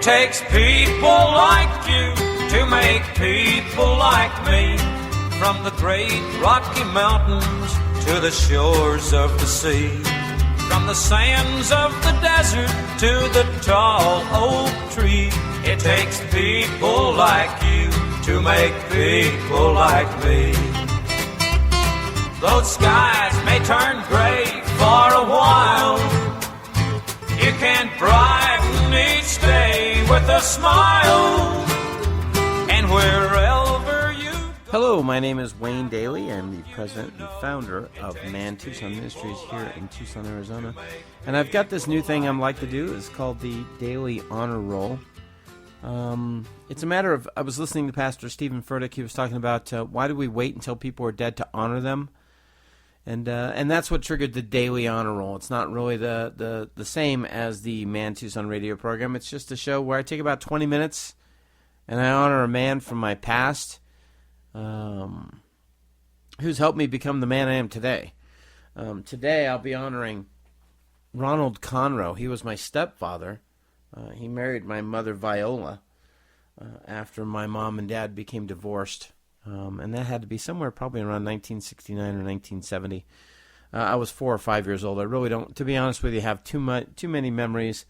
It takes people like you to make people like me. From the great Rocky Mountains to the shores of the sea. From the sands of the desert to the tall oak tree. It takes people like you to make people like me. Those skies may turn gray for a while. You can brighten each day with a smile. And wherever you go. Hello, my name is Wayne Daly. I'm the president and founder of Man Tucson Ministries here in Tucson, Arizona. And I've got this new thing I like to do. It's called the Daily Honor Roll. It's a matter of, I was listening to Pastor Stephen Furtick. He was talking about why do we wait until people are dead to honor them? And that's what triggered the Daily Honor Roll. It's not really the same as the Man Tucson radio program. It's just a show where I take about 20 minutes and I honor a man from my past who's helped me become the man I am today. Today I'll be honoring Ronald Conrow. He was my stepfather. He married my mother Viola after my mom and dad became divorced. And that had to be somewhere probably around 1969 or 1970. I was 4 or 5 years old. I really don't, to be honest with you, have too many memories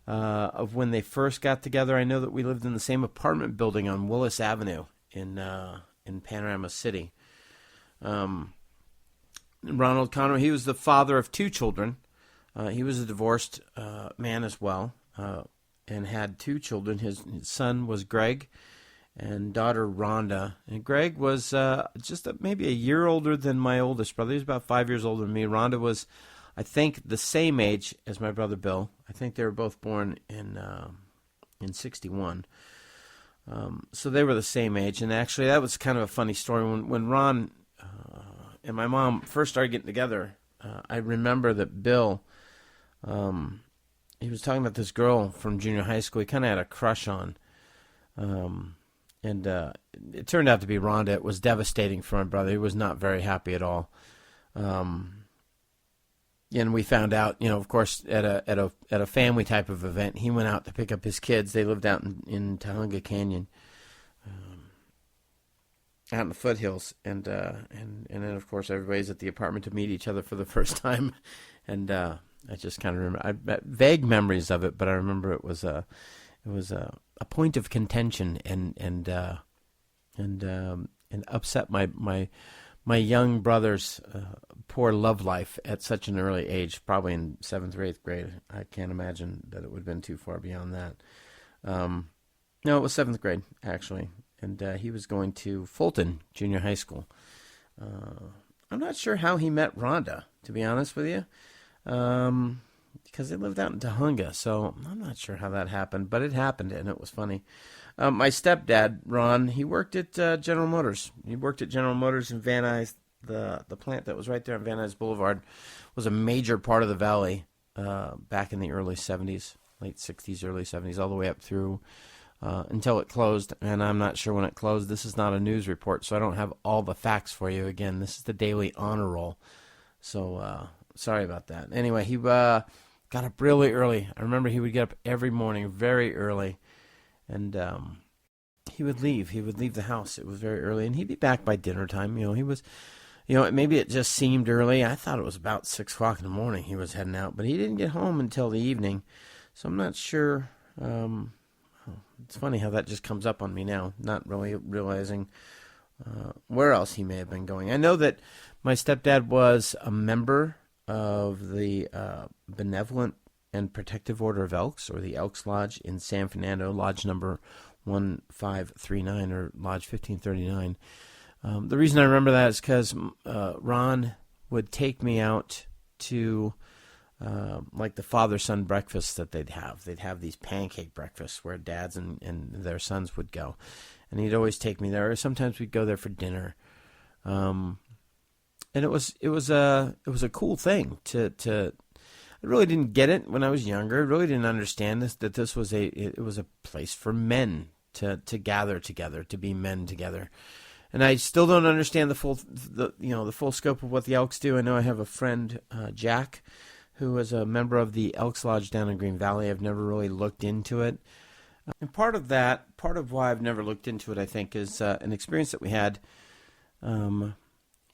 of when they first got together. I know that we lived in the same apartment building on Willis Avenue in Panorama City. Ronald Conrow, he was the father of 2 children. He was a divorced man as well, and had 2 children. His son was Greg and daughter Rhonda. And Greg was maybe a year older than my oldest brother. He was about 5 years older than me. Rhonda was, I think, the same age as my brother Bill. I think they were both born in 61. So they were the same age. And actually, that was kind of a funny story. When Ron and my mom first started getting together, I remember that Bill, he was talking about this girl from junior high school he kind of had a crush on. And it turned out to be Rhonda. It was devastating for my brother. He was not very happy at all. And we found out, of course, at a family type of event, he went out to pick up his kids. They lived out in Tahunga Canyon, out in the foothills, and then of course everybody's at the apartment to meet each other for the first time. And I just kind of remember, I vague memories of it, but I remember it was a point of contention and upset my young brother's poor love life at such an early age, probably in 7th or 8th grade. I can't imagine that it would have been too far beyond that. No, it was 7th grade, actually, and he was going to Fulton Junior High School. I'm not sure how he met Rhonda, to be honest with you. Because they lived out in Tahunga, so I'm not sure how that happened, but it happened, and it was funny. My stepdad, Ron, he worked at General Motors. He worked at General Motors in Van Nuys. The plant that was right there on Van Nuys Boulevard was a major part of the valley back in the early 70s, late 60s, early 70s, all the way up through until it closed, and I'm not sure when it closed. This is not a news report, so I don't have all the facts for you. Again, this is the Daily Honor Roll, so sorry about that. Anyway, he got up really early. I remember he would get up every morning very early, and he would leave. He would leave the house. It was very early, and he'd be back by dinner time. He was, maybe it just seemed early. I thought it was about 6 o'clock in the morning he was heading out, but he didn't get home until the evening, so I'm not sure. It's funny how that just comes up on me now, not really realizing where else he may have been going. I know that my stepdad was a member of the Benevolent and Protective Order of Elks, or the Elks Lodge in San Fernando, Lodge number 1539, or Lodge 1539. The reason I remember that is because Ron would take me out to like the father-son breakfasts that they'd have. They'd have these pancake breakfasts where dads and their sons would go. And he'd always take me there, or sometimes we'd go there for dinner. And it was a cool thing to I really didn't get it when I was younger. I really didn't understand that this was it was a place for men to gather together, to be men together. And I still don't understand the full scope of what the Elks do. I know I have a friend, Jack, who is a member of the Elks Lodge down in Green Valley. I've never really looked into it. And part of why I've never looked into it, I think, is an experience that we had when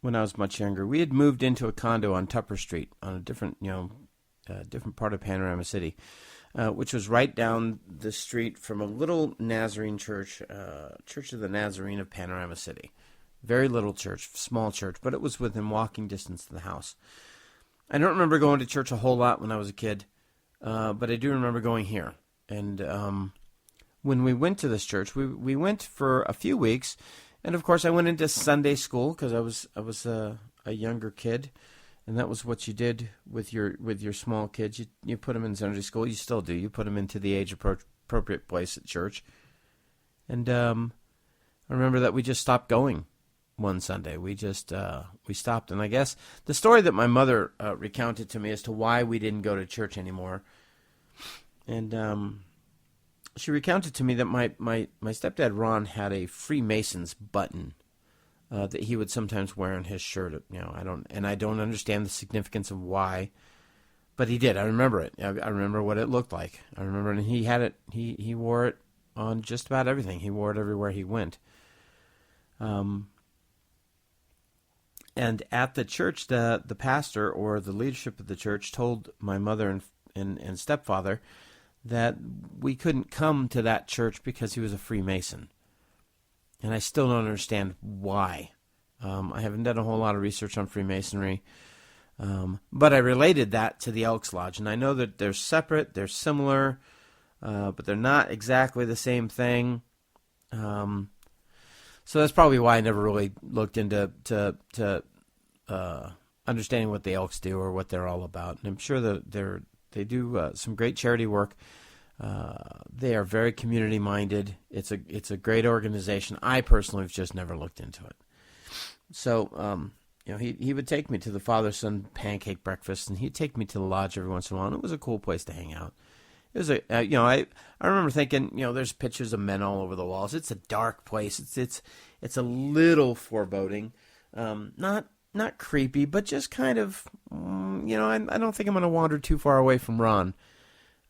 I was much younger. We had moved into a condo on Tupper Street on a different part of Panorama City, which was right down the street from a little Nazarene church, Church of the Nazarene of Panorama City. Very little church, small church, but it was within walking distance of the house. I don't remember going to church a whole lot when I was a kid, but I do remember going here. And when we went to this church, we went for a few weeks, and of course I went into Sunday school because I was a younger kid, and that was what you did with your small kids. You put them in Sunday school. You still do. You put them into the age appropriate place at church. And I remember that we just stopped going one Sunday. We stopped, and I guess the story that my mother recounted to me as to why we didn't go to church anymore, and she recounted to me that my stepdad Ron had a Freemasons button that he would sometimes wear on his shirt. I don't understand the significance of why, but he did. I remember it. I remember what it looked like. I remember, and he had it. He wore it on just about everything. He wore it everywhere he went. And at the church, the pastor or the leadership of the church told my mother and stepfather that we couldn't come to that church because he was a Freemason. And I still don't understand why. I haven't done a whole lot of research on Freemasonry, but I related that to the Elks Lodge. And I know that they're separate, they're similar, but they're not exactly the same thing. So that's probably why I never really looked into understanding what the Elks do or what they're all about. And I'm sure that they do some great charity work. They are very community minded. It's a great organization. I personally have just never looked into it. So he would take me to the father-son pancake breakfast, and he'd take me to the lodge every once in a while. And it was a cool place to hang out. It was I remember thinking, there's pictures of men all over the walls. It's a dark place. It's a little foreboding, not creepy, but just kind of, I don't think I'm going to wander too far away from Ron,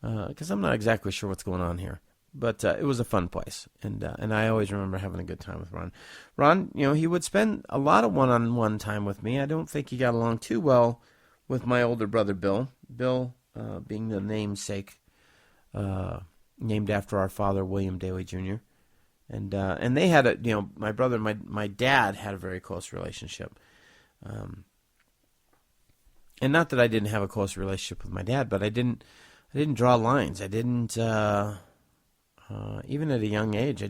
because I'm not exactly sure what's going on here. But it was a fun place, and I always remember having a good time with Ron. Ron, he would spend a lot of one-on-one time with me. I don't think he got along too well with my older brother Bill. Bill being the namesake, named after our father William Daly Jr. And they had my brother and my dad had a very close relationship. And not that I didn't have a close relationship with my dad, but I didn't draw lines. I didn't even at a young age. I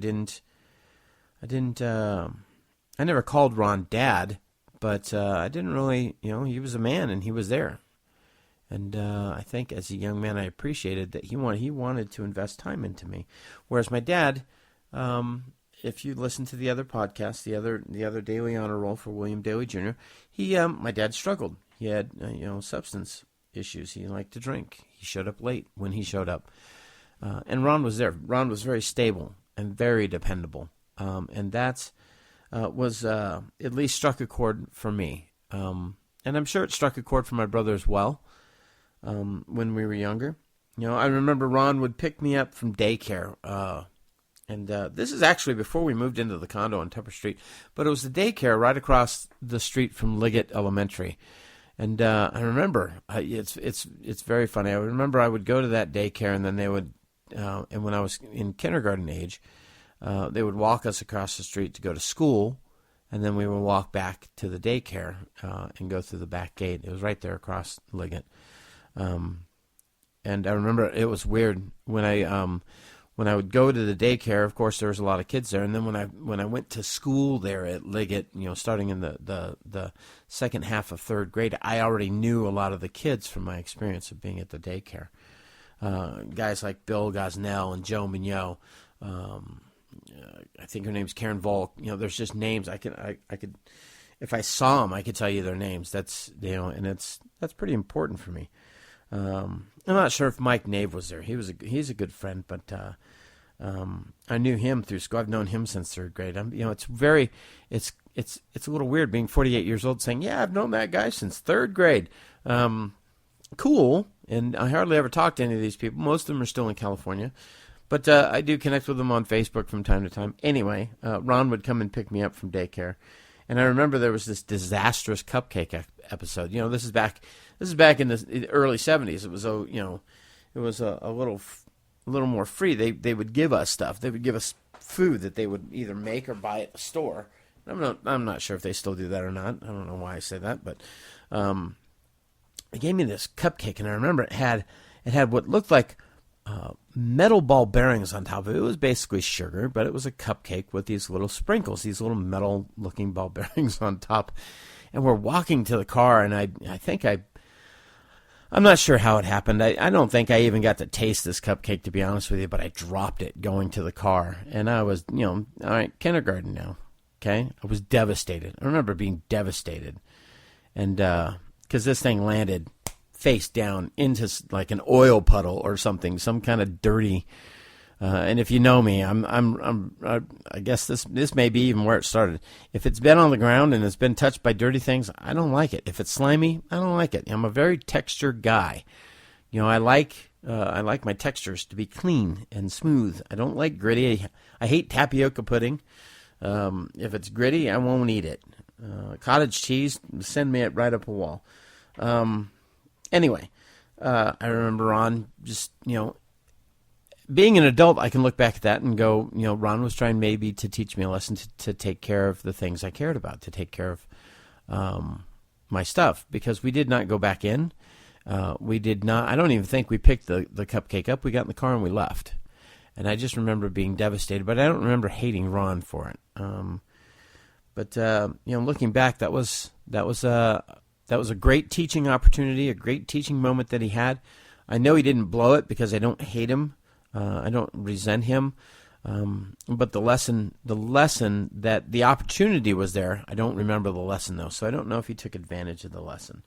never called Ron Dad, but I didn't really. He was a man and he was there. And I think as a young man, I appreciated that he wanted to invest time into me. Whereas my dad, if you listen to the other podcast, the other Daily Honor Roll for William Daly Jr., my dad struggled. He had substance issues. He liked to drink. He showed up late when he showed up. And Ron was there. Ron was very stable and very dependable. And that was at least struck a chord for me. And I'm sure it struck a chord for my brother as well. When we were younger, I remember Ron would pick me up from daycare, and this is actually before we moved into the condo on Tupper Street, but it was the daycare right across the street from Liggett Elementary, and I remember it's very funny. I remember I would go to that daycare, and then they would, and when I was in kindergarten age, they would walk us across the street to go to school, and then we would walk back to the daycare and go through the back gate. It was right there across Liggett. And I remember it was weird when I would go to the daycare. Of course, there was a lot of kids there, and then when I went to school there at Liggett, starting in the second half of third grade, I already knew a lot of the kids from my experience of being at the daycare. Guys like Bill Gosnell and Joe Mignot. I think her name's Karen Volk. There's just names I could. If I saw them, I could tell you their names. That's and that's pretty important for me. I'm not sure if Mike Nave was there. He's a good friend, but I knew him through school. I've known him since third grade. It's a little weird being 48 years old saying, yeah, I've known that guy since third grade. Cool, and I hardly ever talk to any of these people. Most of them are still in California, But I do connect with him on Facebook from time to time. Anyway, Ron would come and pick me up from daycare. And I remember there was this disastrous cupcake episode. You know, this is back in the early 70s. It was it was a little more free. They would give us stuff. They would give us food that they would either make or buy at the store. I'm not sure if they still do that or not. I don't know why I say that, but they gave me this cupcake, and I remember it had what looked like metal ball bearings on top of it. It was basically sugar, but it was a cupcake with these little sprinkles, these little metal-looking ball bearings on top. And we're walking to the car, and I'm not sure how it happened. I don't think I even got to taste this cupcake, to be honest with you, but I dropped it going to the car. And I was, all right, kindergarten now, okay? I was devastated. I remember being devastated. And because this thing landed face down into like an oil puddle or something, some kind of dirty. And if you know me, I guess this may be even where it started. If it's been on the ground and it's been touched by dirty things, I don't like it. If it's slimy, I don't like it. I'm a very textured guy. I like my textures to be clean and smooth. I don't like gritty. I hate tapioca pudding. If it's gritty, I won't eat it. Cottage cheese, send me it right up a wall. Anyway, I remember Ron just, being an adult, I can look back at that and go, Ron was trying maybe to teach me a lesson to take care of the things I cared about, to take care of my stuff, because we did not go back in. We did not, I don't even think we picked the cupcake up. We got in the car and we left. And I just remember being devastated, but I don't remember hating Ron for it. But looking back, that was a great teaching opportunity, a great teaching moment that he had. I know he didn't blow it because I don't hate him. I don't resent him. But the lesson that the opportunity was there, I don't remember the lesson, though. So I don't know if he took advantage of the lesson.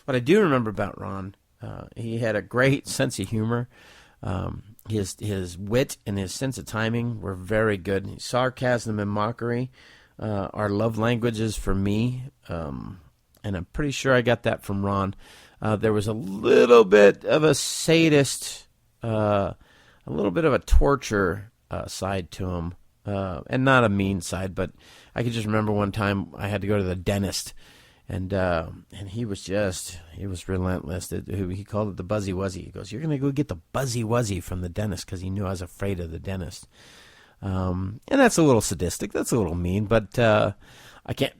What I do remember about Ron, he had a great sense of humor. His wit and his sense of timing were very good. Sarcasm and mockery are love languages for me. And I'm pretty sure I got that from Ron. There was a little bit of a sadist, a little bit of a torture side to him, and not a mean side. But I could just remember one time I had to go to the dentist, and he was relentless. He called it the buzzy wuzzy. He goes, "You're gonna go get the buzzy wuzzy from the dentist," because he knew I was afraid of the dentist. And that's a little sadistic. That's a little mean, but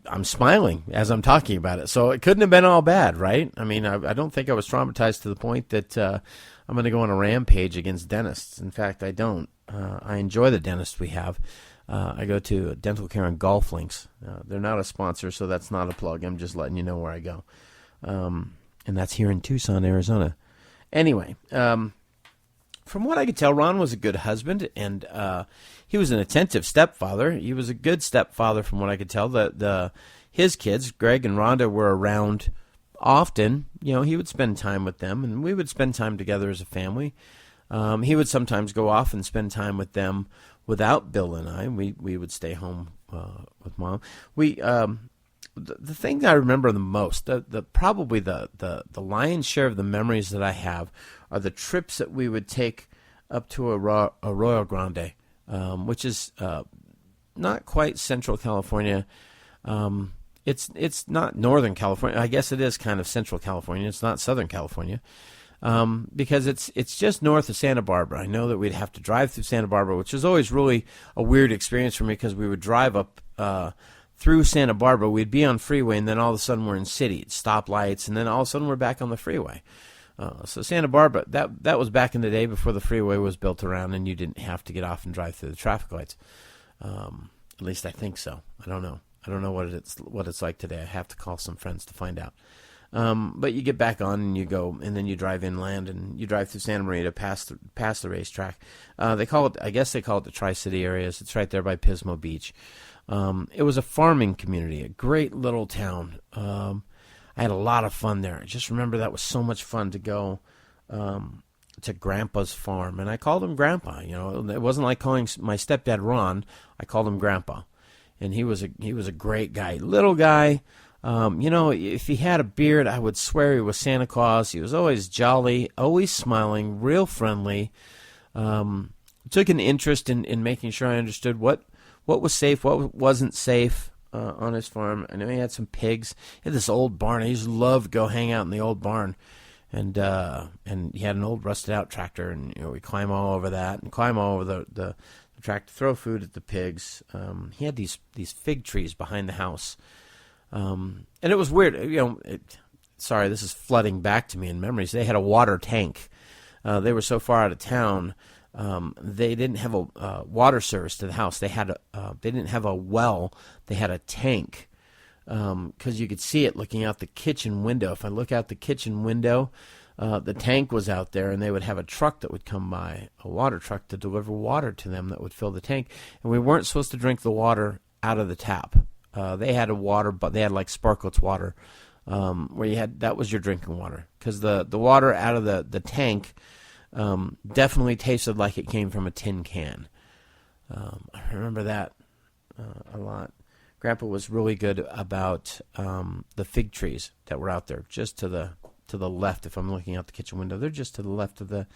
I'm smiling as I'm talking about it. So it couldn't have been all bad, right? I mean, I don't think I was traumatized to the point that I'm going to go on a rampage against dentists. In fact, I don't. I enjoy the dentists we have. I go to dental care and golf links. They're not a sponsor, so that's not a plug. I'm just letting you know where I go. And that's here in Tucson, Arizona. Anyway, from what I could tell, Ron was a good husband, and he was an attentive stepfather. He was a good stepfather, from what I could tell. His kids, Greg and Rhonda, were around often. He would spend time with them, and we would spend time together as a family. He would sometimes go off and spend time with them without Bill and I. We would stay home with Mom. The thing I remember the most, probably the lion's share of the memories that I have, are the trips that we would take up to Arroyo Grande, which is not quite Central California. It's not Northern California. I guess it is kind of Central California. It's not Southern California, because it's just north of Santa Barbara. I know that we'd have to drive through Santa Barbara, which is always really a weird experience for me, because we would drive up through Santa Barbara. We'd be on freeway, and then all of a sudden we're in city, stoplights, and then all of a sudden we're back on the freeway. So Santa Barbara, that was back in the day before the freeway was built around, and you didn't have to get off and drive through the traffic lights. At least I think so. I don't know. I don't know what it's like today. I have to call some friends to find out. But you get back on and you go, and then you drive inland and you drive through Santa Maria past the racetrack. I guess they call it the Tri-City areas. It's right there by Pismo Beach. It was a farming community, a great little town. I had a lot of fun there. I just remember that was so much fun to go to Grandpa's farm, and I called him Grandpa. It wasn't like calling my stepdad Ron. I called him Grandpa, and he was a great guy, little guy. If he had a beard, I would swear he was Santa Claus. He was always jolly, always smiling, real friendly. took an interest in making sure I understood what was safe, what wasn't safe on his farm. I know he had some pigs. He had this old barn. I used to love to go hang out in the old barn. And he had an old rusted out tractor, and we climb all over that and climb all over the tractor, throw food at the pigs. He had these fig trees behind the house, and it was weird. Sorry, this is flooding back to me in memories. They had a water tank. They were so far out of town, they didn't have a water service to the house. They didn't have a well. They had a tank. Because you could see it looking out the kitchen window. If I look out the kitchen window, the tank was out there, and they would have a truck that would come by, a water truck to deliver water to them that would fill the tank. And we weren't supposed to drink the water out of the tap. They had a water, but they had like Sparkletts water, where that was your drinking water. Because the water out of the tank definitely tasted like it came from a tin can. I remember that a lot. Grandpa was really good about the fig trees that were out there, just to the left. If I'm looking out the kitchen window, they're just to the left of the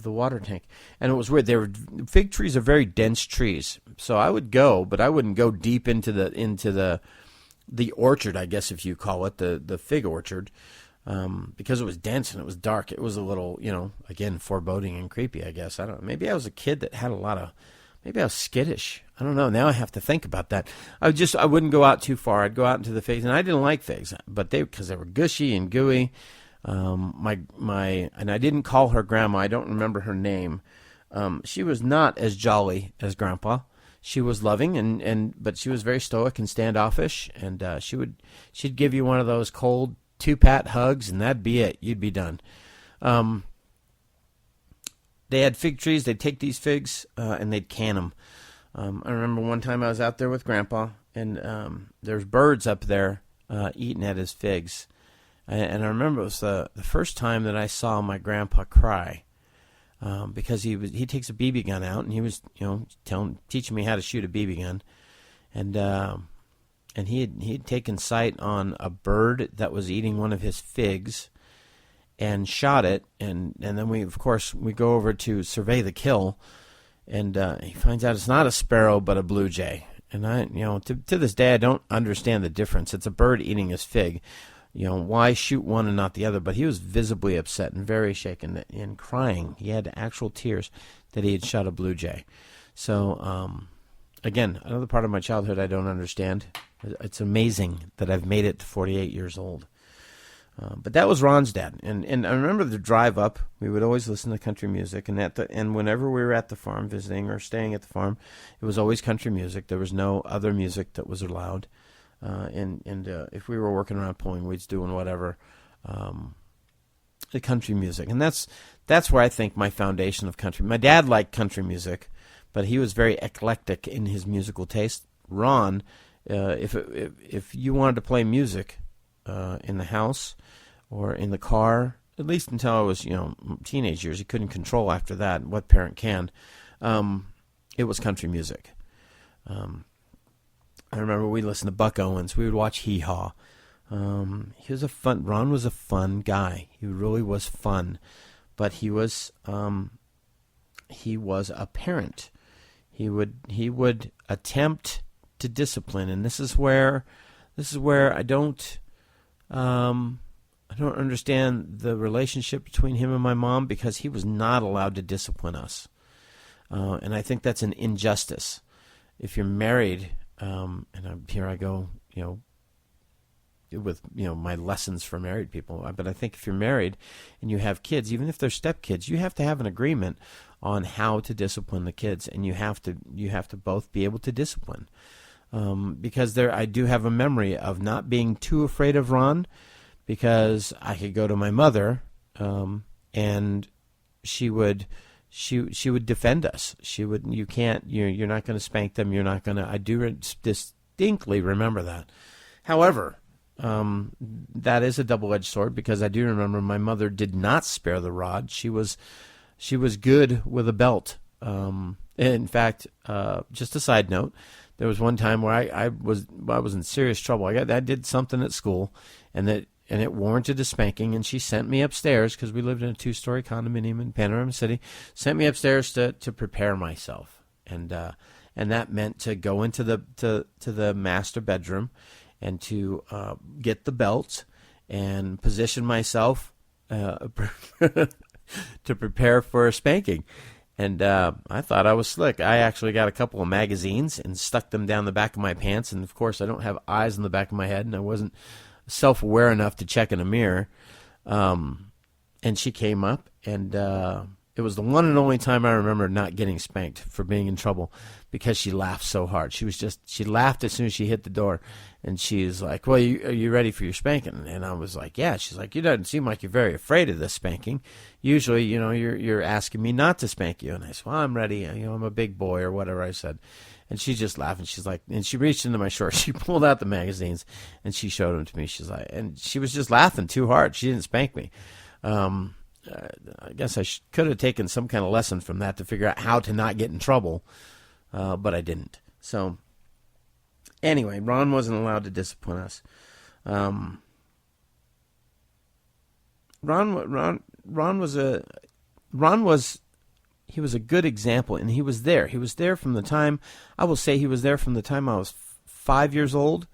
water tank. And it was weird. Fig trees are very dense trees, so I would go, but I wouldn't go deep into the orchard, I guess if you call it the fig orchard, because it was dense and it was dark. It was a little, again, foreboding and creepy. I guess I don't know. Maybe I was a kid that had a lot of. Maybe I was skittish. I don't know. Now I have to think about that. I wouldn't go out too far. I'd go out into the figs, and I didn't like figs, but because they were gushy and gooey. And I didn't call her Grandma. I don't remember her name. She was not as jolly as Grandpa. She was loving, but she was very stoic and standoffish. And she'd give you one of those cold 2-pat hugs, and that'd be it. You'd be done. They had fig trees. They'd take these figs and they'd can them. I remember one time I was out there with Grandpa, and there's birds up there eating at his figs. And I remember it was the first time that I saw my Grandpa cry, because he takes a BB gun out, and he was teaching me how to shoot a BB gun, and he'd taken sight on a bird that was eating one of his figs, and shot it, and then we go over to survey the kill, and he finds out it's not a sparrow but a blue jay. And I, to this day, I don't understand the difference. It's a bird eating his fig. Why shoot one and not the other? But he was visibly upset and very shaken and crying. He had actual tears that he had shot a blue jay. So, again, another part of my childhood I don't understand. It's amazing that I've made it to 48 years old. But that was Ron's dad, and I remember the drive up. We would always listen to country music, and whenever we were at the farm visiting or staying at the farm, it was always country music. There was no other music that was allowed, and if we were working around pulling weeds, doing whatever, the country music, and that's where I think my foundation of country. My dad liked country music, but he was very eclectic in his musical taste. Ron, if you wanted to play music in the house or in the car, at least until I was, teenage years. He couldn't control after that. What parent can? It was country music. I remember we listened to Buck Owens. We would watch Hee Haw. Ron was a fun guy. He really was fun, but he was a parent. He would attempt to discipline, and this is where I don't understand the relationship between him and my mom, because he was not allowed to discipline us. And I think that's an injustice. If you're married, here I go, with, my lessons for married people. But I think if you're married and you have kids, even if they're stepkids, you have to have an agreement on how to discipline the kids, and you have to both be able to discipline. Because I do have a memory of not being too afraid of Ron, because I could go to my mother, and she would defend us. You're not going to spank them. You're not going to. I do distinctly remember that. However, that is a double-edged sword, because I do remember my mother did not spare the rod. She was good with a belt. In fact, just a side note. There was one time where I was in serious trouble. I did something at school, and that it warranted a spanking, and she sent me upstairs because we lived in a 2-story condominium in Panorama City. Sent me upstairs to prepare myself, and that meant to go into the master bedroom and to get the belt and position myself to prepare for a spanking. And I thought I was slick. I actually got a couple of magazines and stuck them down the back of my pants. And, of course, I don't have eyes in the back of my head, and I wasn't self-aware enough to check in a mirror. And she came up, and it was the one and only time I remember not getting spanked for being in trouble because she laughed so hard. She laughed as soon as she hit the door, and she's like, well, are you ready for your spanking? And I was like, yeah. She's like, you don't seem like you're very afraid of this spanking. Usually, you're asking me not to spank you. And I said, well, I'm ready. I'm a big boy or whatever I said. And she just laughed, and she's like, and she reached into my shorts. She pulled out the magazines, and she showed them to me. She's like, and she was just laughing too hard. She didn't spank me. I guess I could have taken some kind of lesson from that to figure out how to not get in trouble, but I didn't. So, anyway, Ron wasn't allowed to discipline us. He was a good example, and he was there. He was there from the time, I will say he was there from the time I was 5 years old,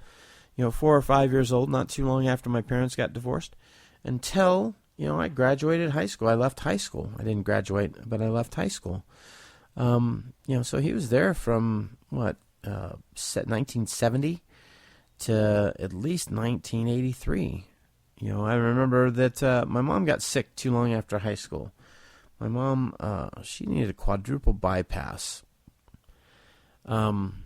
4 or 5 years old, not too long after my parents got divorced, until, I graduated high school. I left high school. I didn't graduate, but I left high school. So he was there from, 1970 to at least 1983. I remember that my mom got sick too long after high school. My mom, she needed a quadruple bypass. And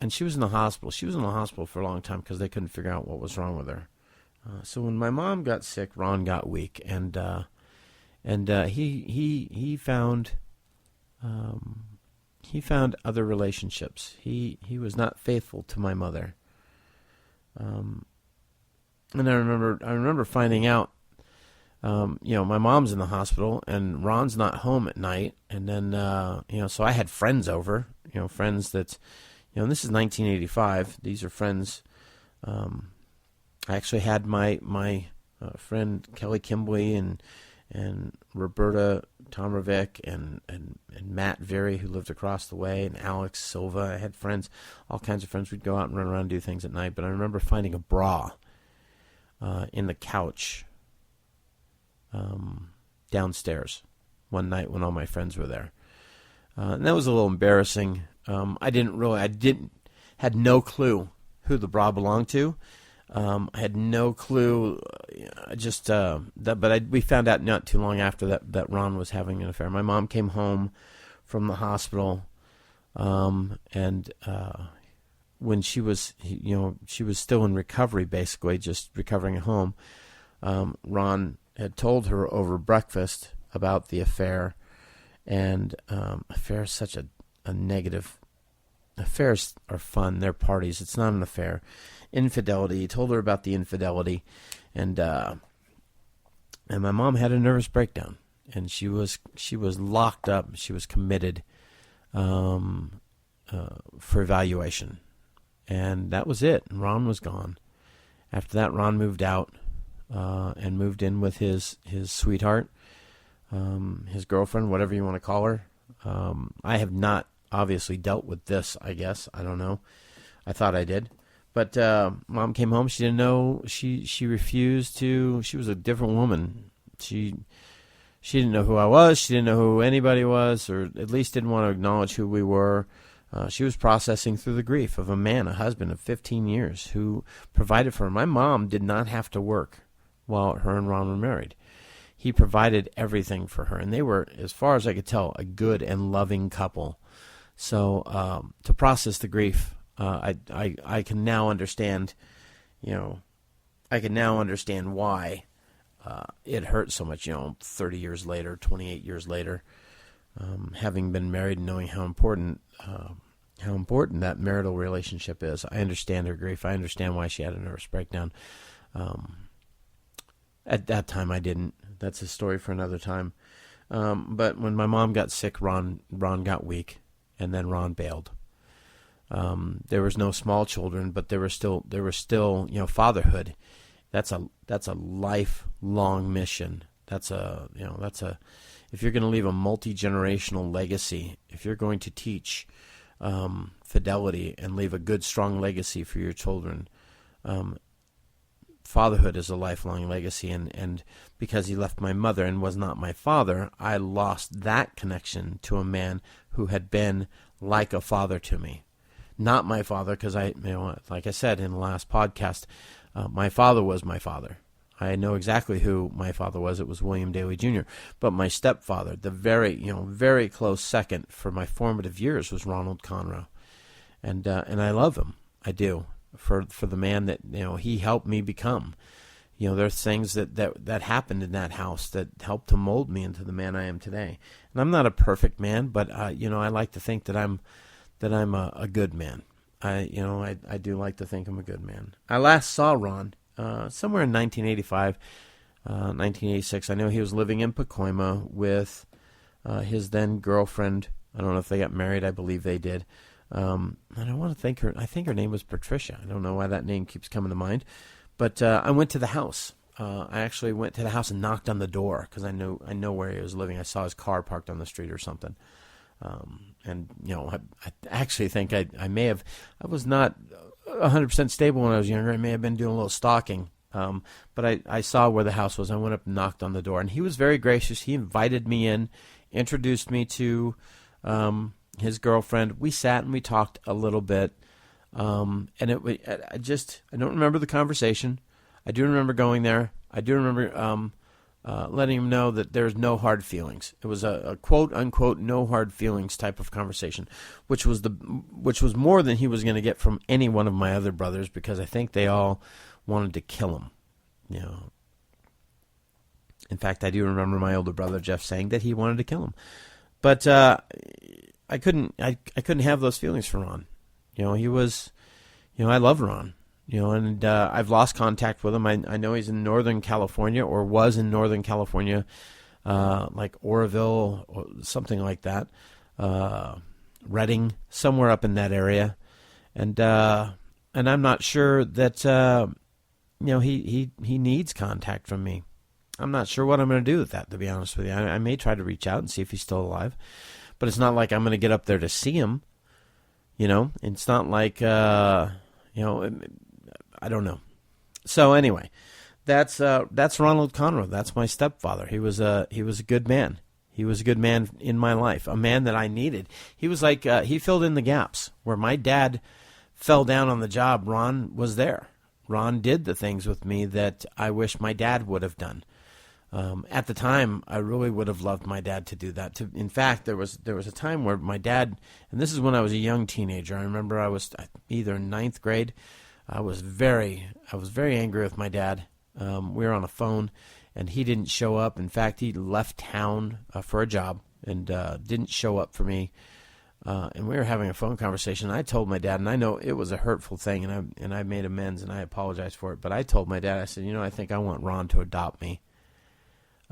she was in the hospital. She was in the hospital for a long time because they couldn't figure out what was wrong with her. So when my mom got sick, Ron got weak, and he found other relationships. He was not faithful to my mother. And I remember finding out. My mom's in the hospital, and Ron's not home at night. And then, so I had friends over, friends that, and this is 1985. These are friends. I actually had my friend Kelly Kimbley and Roberta Tomarovic and Matt Very, who lived across the way, and Alex Silva. I had friends, all kinds of friends. We'd go out and run around and do things at night. But I remember finding a bra in the couch downstairs one night when all my friends were there. And that was a little embarrassing. Had no clue who the bra belonged to. I had no clue. We found out not too long after that Ron was having an affair. My mom came home from the hospital, and when she was, she was still in recovery, basically just recovering at home. Ron had told her over breakfast about the affair, and affair is such a negative. Affairs are fun; they're parties. It's not an affair. Infidelity. He told her about the infidelity, and my mom had a nervous breakdown, and she was locked up. She was committed for evaluation, and that was it. And Ron was gone. After that, Ron moved out and moved in with his sweetheart, his girlfriend, whatever you want to call her. I have not obviously dealt with this. I guess I don't know. I thought I did. But Mom came home. She didn't know. She refused to. She was a different woman. She didn't know who I was. She didn't know who anybody was, or at least didn't want to acknowledge who we were. She was processing through the grief of a man, a husband of 15 years, who provided for her. My mom did not have to work while her and Ron were married. He provided everything for her, and they were, as far as I could tell, a good and loving couple. So to process the grief, I can now understand, I can now understand why it hurt so much, 30 years later, 28 years later, having been married and knowing how important that marital relationship is. I understand her grief. I understand why she had a nervous breakdown. At that time, I didn't. That's a story for another time. But when my mom got sick, Ron got weak, and then Ron bailed. There was no small children, but there was still, fatherhood That's a lifelong mission. If you're going to leave a multi-generational legacy, if you're going to teach fidelity and leave a good, strong legacy for your children, fatherhood is a lifelong legacy. And because he left my mother and was not my father, I lost that connection to a man who had been like a father to me. Not my father, because like I said in the last podcast, my father was my father. I know exactly who my father was. It was William Daly Jr. But my stepfather, the very close second for my formative years, was Ronald Conrow, and I love him. I do, for the man that he helped me become. There's things that happened in that house that helped to mold me into the man I am today. And I'm not a perfect man, but I like to think that I'm a good man. I do like to think I'm a good man. I last saw Ron somewhere in 1985, 1986. I know he was living in Pacoima with his then girlfriend. I don't know if they got married. I believe they did. And I think her name was Patricia. I don't know why that name keeps coming to mind. But I went to the house. I actually went to the house and knocked on the door because I know where he was living. I saw his car parked on the street or something. I actually think I was not 100% stable when I was younger. I may have been doing a little stalking. But I saw where the house was. I went up and knocked on the door, and he was very gracious. He invited me in, introduced me to his girlfriend. We sat and we talked a little bit. And I don't remember the conversation. I do remember going there. I do remember letting him know that there's no hard feelings. It was a quote unquote no hard feelings type of conversation, which was more than he was going to get from any one of my other brothers, because I think they all wanted to kill him. In fact, I do remember my older brother Jeff saying that he wanted to kill him, but I couldn't have those feelings for Ron. He was, I love Ron. And I've lost contact with him. I know he's in Northern California, or was in Northern California, like Oroville or something like that, Redding, somewhere up in that area, and I'm not sure that he needs contact from me. I'm not sure what I'm going to do with that, to be honest with you. I may try to reach out and see if he's still alive, but it's not like I'm going to get up there to see him. It's not like I don't know. So anyway, that's Ronald Conrow. That's my stepfather. He was a good man. He was a good man in my life, a man that I needed. He was like he filled in the gaps where my dad fell down on the job. Ron was there. Ron did the things with me that I wish my dad would have done. At the time, I really would have loved my dad to do that. In fact, there was a time where my dad, and this is when I was a young teenager. I remember I was either in 9th grade. I was very angry with my dad. We were on a phone, and he didn't show up. In fact, he left town for a job and didn't show up for me. And we were having a phone conversation. I told my dad, and I know it was a hurtful thing, and I made amends, and I apologized for it. But I told my dad, I said, I think I want Ron to adopt me.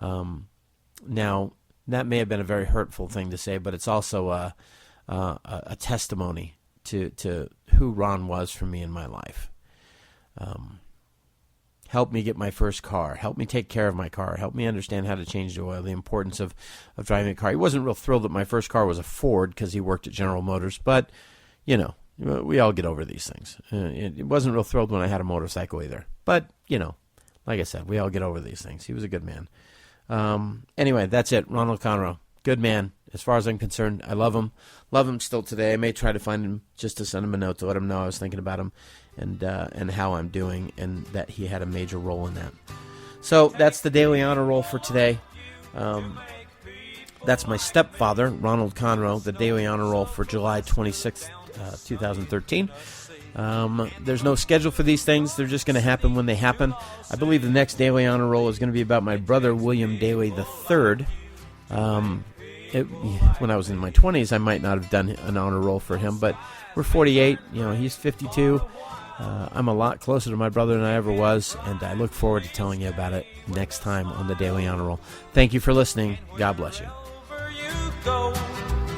Now, that may have been a very hurtful thing to say, but it's also a testimony to who Ron was for me in my life. Helped me get my first car, helped me take care of my car, helped me understand how to change the oil, the importance of driving a car. He wasn't real thrilled that my first car was a Ford because he worked at General Motors, but, we all get over these things. It wasn't real thrilled when I had a motorcycle either. But, like I said, we all get over these things. He was a good man. Anyway, that's it. Ronald Conrow. Good man. As far as I'm concerned, I love him. Love him still today. I may try to find him just to send him a note to let him know I was thinking about him and how I'm doing, and that he had a major role in that. So that's the Daily Honor Roll for today. That's my stepfather, Ronald Conrow, the Daily Honor Roll for July 26th, 2013. There's no schedule for these things. They're just going to happen when they happen. I believe the next Daily Honor Roll is going to be about my brother, William Daly III. When I was in my 20s, I might not have done an honor roll for him, but we're 48. He's 52. I'm a lot closer to my brother than I ever was, and I look forward to telling you about it next time on the Daily Honor Roll. Thank you for listening. God bless you.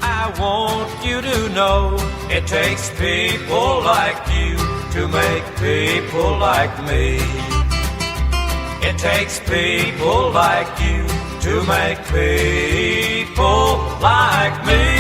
I want you to know it takes people like you to make people like me. It takes people like you to make people like me.